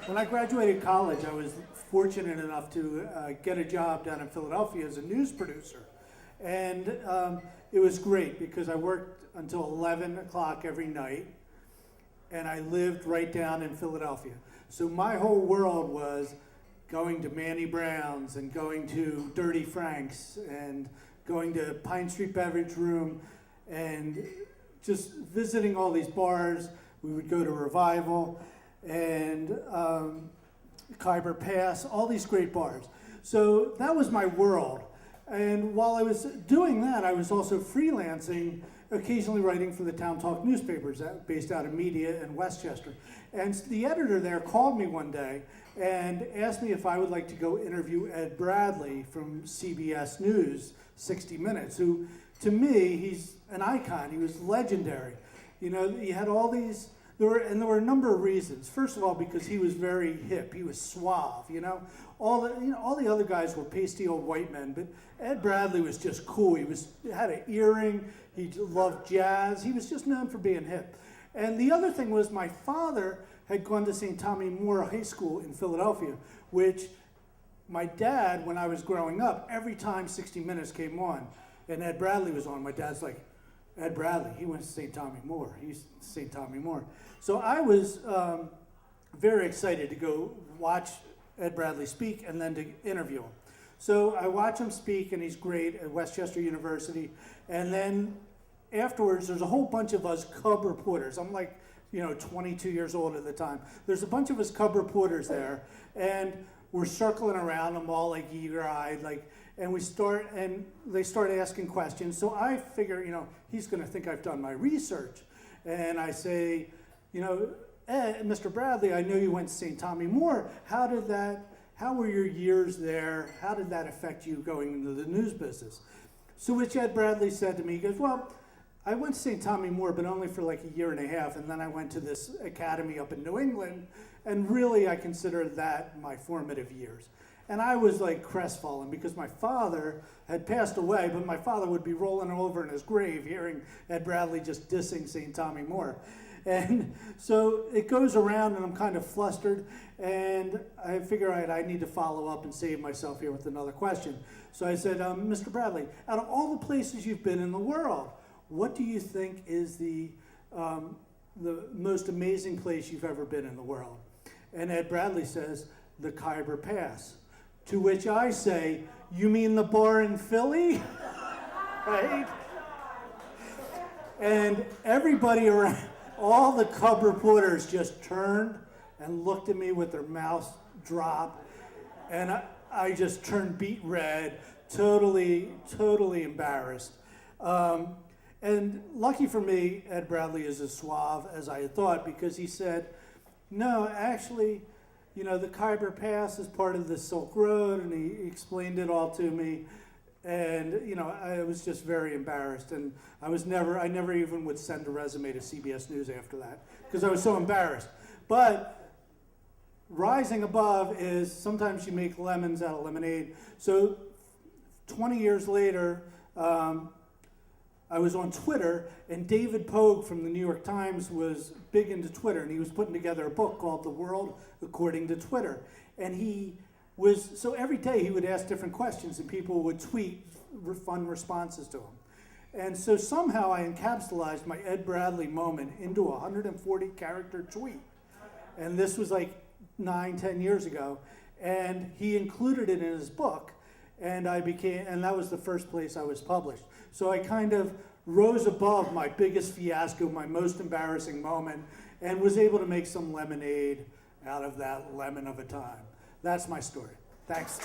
When I graduated college, I was fortunate enough to get a job down in Philadelphia as a news producer. And it was great because I worked until 11 o'clock every night, and I lived right down in Philadelphia. So my whole world was going to Manny Brown's and going to Dirty Frank's and going to Pine Street Beverage Room and just visiting all these bars. We would go to Revival and Khyber Pass, all these great bars. So that was my world. And while I was doing that, I was also freelancing, occasionally writing for the Town Talk newspapers based out of Media in Westchester. And the editor there called me one day and asked me if I would like to go interview Ed Bradley from CBS News, 60 Minutes, who, to me, he's an icon. He was legendary. You know, he had all these, there were a number of reasons. First of all, because he was very hip. He was suave, you know. All the other guys were pasty old white men, but Ed Bradley was just cool. He had an earring. He loved jazz. He was just known for being hip. And the other thing was my father had gone to St. Tommy Moore High School in Philadelphia, which my dad, when I was growing up, every time 60 Minutes came on and Ed Bradley was on, my dad's like, Ed Bradley, he went to St. Tommy Moore. He's St. Tommy Moore. So I was very excited to go watch Ed Bradley speak and then to interview him. So I watch him speak, and he's great at Westchester University. And then afterwards, there's a whole bunch of us cub reporters. I'm like, 22 years old at the time. There's a bunch of us cub reporters there, and we're circling around them all like eager-eyed, and they start asking questions. So I figure, he's going to think I've done my research. And I say, Ed, Mr. Bradley, I know you went to St. Tommy Moore. How were your years there? How did that affect you going into the news business? So which Ed Bradley said to me, he goes, well, I went to St. Tommy Moore, but only for like a year and a half, and then I went to this academy up in New England, and really I consider that my formative years. And I was like crestfallen because my father had passed away, but my father would be rolling over in his grave hearing Ed Bradley just dissing St. Tommy Moore. And so it goes around, and I'm kind of flustered, and I figure I need to follow up and save myself here with another question. So I said, Mr. Bradley, out of all the places you've been in the world, what do you think is the most amazing place you've ever been in the world? And Ed Bradley says, the Khyber Pass. To which I say, you mean the bar in Philly? Right? And everybody around, all the cub reporters just turned and looked at me with their mouths dropped, and I just turned beet red, totally embarrassed. And lucky for me, Ed Bradley is as suave as I had thought, because he said, no, actually, the Khyber Pass is part of the Silk Road, and he explained it all to me. And, I was just very embarrassed, and I never even would send a resume to CBS News after that, because I was so embarrassed. But rising above is sometimes you make lemons out of lemonade. So 20 years later, I was on Twitter, and David Pogue from the New York Times was big into Twitter, and he was putting together a book called The World According to Twitter. And so every day he would ask different questions, and people would tweet fun responses to him. And so somehow I encapsulated my Ed Bradley moment into a 140-character tweet. And this was like 9-10 years ago. And he included it in his book, and that was the first place I was published. So I kind of rose above my biggest fiasco, my most embarrassing moment, and was able to make some lemonade out of that lemon of a time. That's my story. Thanks.